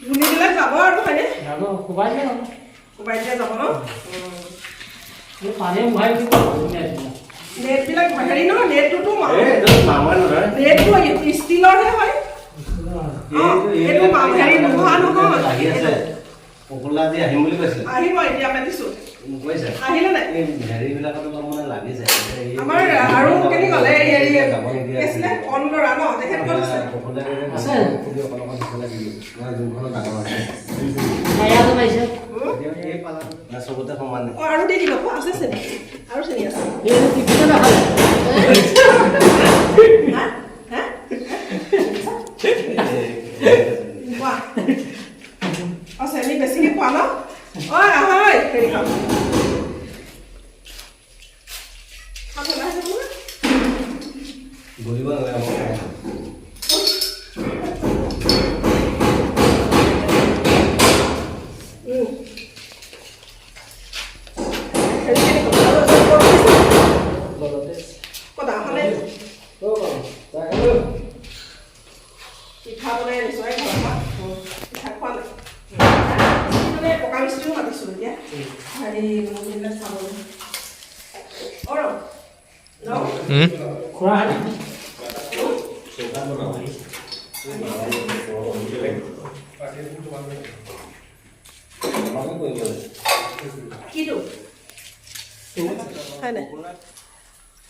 ধুনীবিলাক যাব আৰু হয়নে কোবাই দিয়া যাব ন নেটবিলাক হেৰি নহয় নেটটোতো নেটটো ষ্টিলৰহে হয় এইটো হেৰি নোহোৱা নহয় আহিম বুলি কৈছিল আহিব এতিয়া মাতিছোঁ আহিলে নাই আমাৰ আৰু কেনে গ'লে হেৰি আছিলে অনগৰা ন তেখেত ক'ত আছে চবতে সমান আৰু দি দিব আছে চেনি আৰু চেনি আছে চেনি বেছিকে খোৱা ন হয় হেৰি খাম গলিব নালাগে পিঠা বনাই আনিছোঁ ঘৰৰ পৰা পিঠা খোৱা নাই পকা মিস্ত্ৰীও মাতিছোঁ এতিয়া হেৰি এইবিলাক চাবলৈ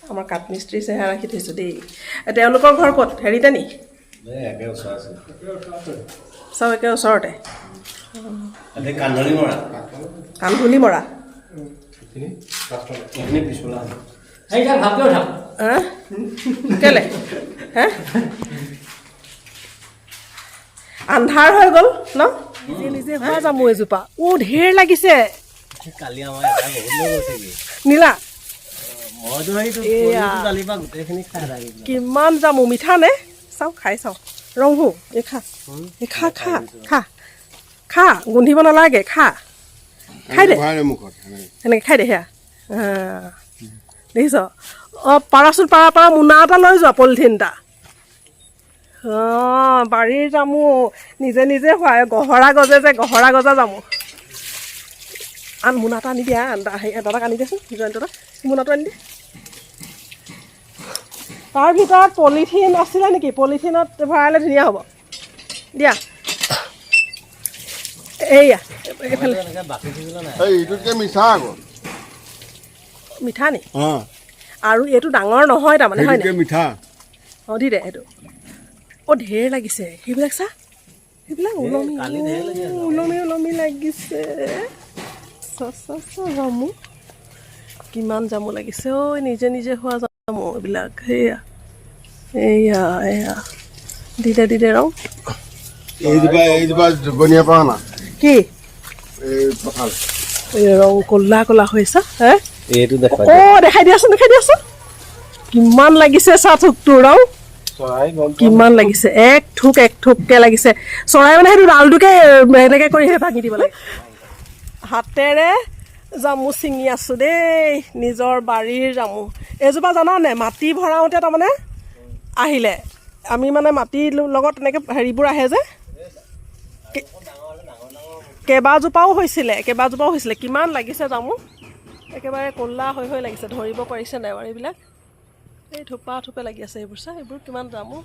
আমাৰ কাঠ মিস্ত্ৰী চেহেৰা ৰাখি থৈছোঁ দেই তেওঁলোকৰ ঘৰ ক'ত হেৰিতে নি চব একে ওচৰতে কান্ধুলি মৰা কেলে হে আন্ধাৰ হৈ গ'ল ন নিজে হোৱা জামু এজোপা ঢেৰ লাগিছে নীলা কিমান জামু মিঠা নে চাওঁ খাই চাওঁ ৰংহু এই খা খা খা খা গোন্ধিব নালাগে খা খাই দে সেনেকৈ খাই দে সেয়া দেখিছ পাৰাচোন পাৰা মোনা এটা লৈ যোৱা পলিথিন এটা বাৰীৰ জামু নিজে নিজে হয় গহৰা গজে যে গহৰা গজা জামু আন মোনা এটা আনি দিয়া দাদাক আনি দেচোন জয়ন্তদা মোনাটো আনি দে তাৰ ভিতৰত পলিথিন আছিলে নেকি পলিথিনত ভৰালে ধুনীয়া হ'ব দিয়া এইয়া এইফালে মিঠা নি আৰু এইটো ডাঙৰ নহয় তাৰমানে হয় মিঠা দি দে সেইটো ঢেৰ লাগিছে সেইবিলাক চা সেইবিলাক ওলমি লাগিছে জামু কিমান জামু লাগিছে নিজে নিজে হোৱা জামু এইবিলাক সেয়া দি দে ৰং কি ৰং ক'লা ক'লা হৈছে হে দেখাই দিয়াচোন কিমান লাগিছে চা থোকটো ৰং কিমান লাগিছে এক থোককে লাগিছে চৰাই মানে সেইটো ডালটোকে এনেকে কৰিহে ভাঙি দিব লাগে হাতেৰে জামু ছিঙি আছোঁ দেই নিজৰ বাৰীৰ জামু এজোপা জানানে মাটি ভৰাওঁতে তাৰমানে আহিলে আমি মানে মাটিৰ লগত এনেকৈ হেৰিবোৰ আহে যে কেইবাজোপাও হৈছিলে কিমান লাগিছে জামু একেবাৰে ক'লা হৈ লাগিছে ধৰিব পাৰিছে নাই বাৰু এইবিলাক এই থোপে লাগি আছে এইবোৰ চা এইবোৰ কিমান জামু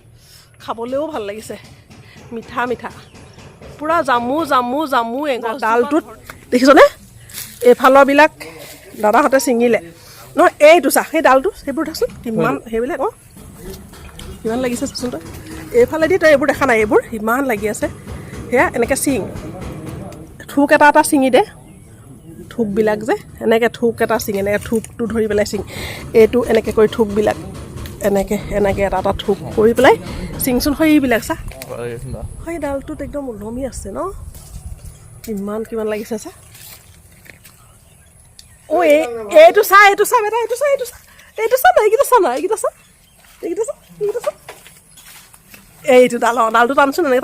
খাবলৈও ভাল লাগিছে মিঠা পূৰা জামু ডালটোত দেখিছনে এইফালৰবিলাক দাদাহঁতে ছিঙিলে নহয় এইটো চা সেই ডালটো সেইবোৰ দেচোন কিমান সেইবিলাক কিমান লাগিছে চাচোন তই এইফালেদি তই এইবোৰ দেখা নাই এইবোৰ ইমান লাগি আছে সেয়া এনেকৈ থোক এটা ছিঙি দে থোকবিলাক যে এনেকৈ থোক এটা ছিঙি এনেকৈ থোকটো ধৰি পেলাই এইটো এনেকৈ কৰি থোকবিলাক এনেকৈ এটা থোক কৰি পেলাই চিংচোন সেইবিলাক চা সেই ডালটোত একদম ওলমি আছে ন কিমান লাগিছে চা এইটো চা বেটা এইটো চা এইকেইটা চা এইটো ডালটো টানচোন এনেকৈ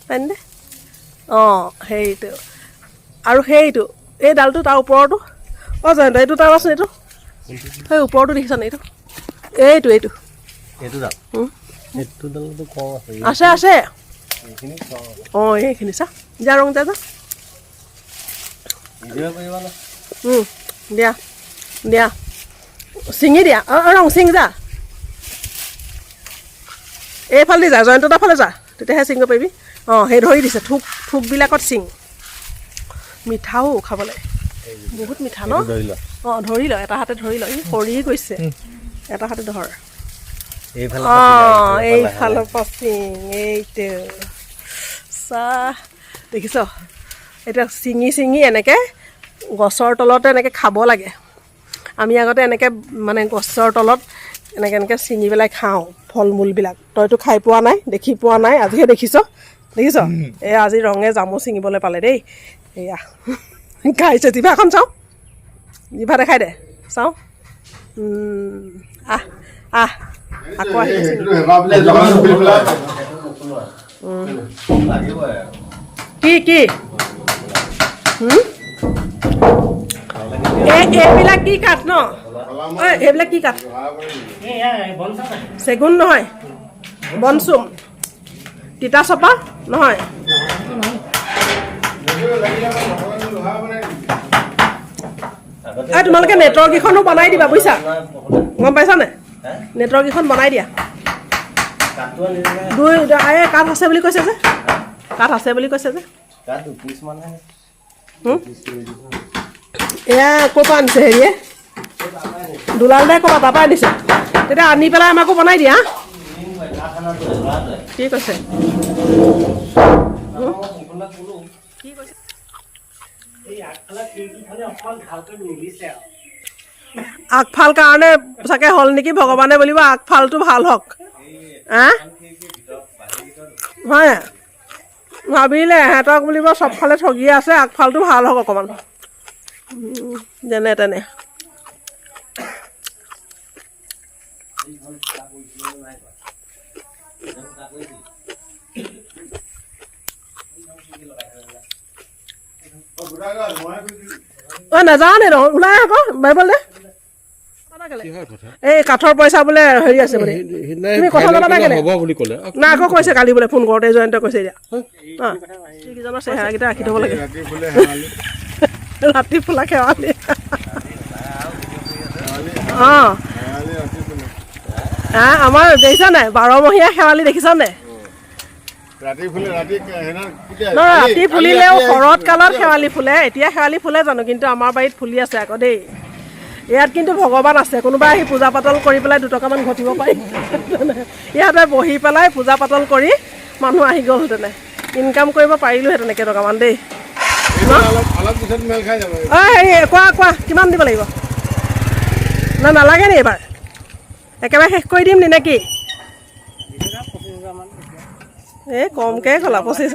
টানি দে সেইটো আৰু সেইটো এই ডালটো তাৰ ওপৰতো জয়ন্ত এইটো টানাচোন এইটো সেই ওপৰতো দেখিছানে এইটো আছে আছে অঁ এইখিনি চা যা ৰং যা যা দিয়া দিয়া ছিঙি দিয়া ৰং ছিঙি যা এইফালে যা জয়ন্তদাৰ ফালে যা তেতিয়াহে ছিঙিব পাৰিবি অঁ সেই ধৰি দিছে থোকবিলাকত ছিঙ মিঠাও খাবলৈ বহুত মিঠা ন অঁ ধৰি ল এটা হাতে ধৰি ল ই সৰি গৈছে এটা হাতে ধৰ অঁ এইফালৰ পৰা ছিঙ এইটো চাহ দেখিছ এতিয়া ছিঙি এনেকৈ গছৰ তলতে এনেকৈ খাব লাগে আমি আগতে এনেকৈ মানে গছৰ তলত এনেকৈ ছিঙি পেলাই খাওঁ ফল মূলবিলাক তইতো খাই পোৱা নাই দেখি পোৱা নাই আজিহে দেখিছ এই আজি ৰঙে জামু ছিঙিবলৈ পালে দেই এয়া খাইছে জিভাখন চাওঁ জিভা দেখাই দে চাওঁ আহ আকৌ কি এইবিলাক কি কাঠ ন এইবিলাক কি কাঠ চেগুন নহয় বনচুম তিতা চপা নহয় তোমালোকে নেটৱৰ্ককেইখনো বনাই দিবা বুজিছা গম পাইছানে নেটৱৰ্ককেইখন বনাই দিয়া কাঠ আছে বুলি কৈছে যে এয়া ক'ৰ পৰা আনিছে হেৰিয়ে দুলাল দাই ক'ৰবাত তাৰপৰা আনিছে তেতিয়া আনি পেলাই আমাকো বনাই দিয়া কি কৈছে আগফাল কাৰণে চাগে হ'ল নেকি ভগৱানে বুলিব আগফালটো ভাল হওক হয় ভাবিলে এহেঁতক বুলিব চবফালে ঠগি আছে আগফালটো ভাল হওক অকণমান যেনে তেনে নাজানে দেখোন ওলাই আকৌ বাইবল দে এই কাঠৰ পইচা বোলে হেৰি আছে বোলে তুমি কথা জনা কেলে না আকৌ কৈছে কালি বোলে ফোন কৰোঁতে জয়ন্তই কৈছে এতিয়া এইকেইজনৰ চেহেৰাকেইটা ৰাখি থ'ব লাগে ৰাতি ফুলা খেৱালি অঁ আমাৰ দেখিছা নাই 12মহীয়া শেৱালি দেখিছা নাই ৰাতি ফুলিলেও শৰৎ কালত শেৱালি ফুলে এতিয়া শেৱালি ফুলে জানো কিন্তু আমাৰ বাৰীত ফুলি আছে আকৌ দেই ইয়াত কিন্তু ভগৱান আছে কোনোবাই আহি পূজা পাতল কৰি পেলাই 2 টকামান ঘটিব পাৰিম ইয়াতে বহি পেলাই পূজা পাতল কৰি মানুহ আহি গ'লহেঁতেনে ইনকাম কৰিব পাৰিলোহেঁতেনে কেইটকামান দেই হেৰি কোৱা কিমান দিব লাগিব নালাগে নি এইবাৰ একেবাৰে শেষ কৰি দিম নি নে কি এই কমকৈ ক'লা 25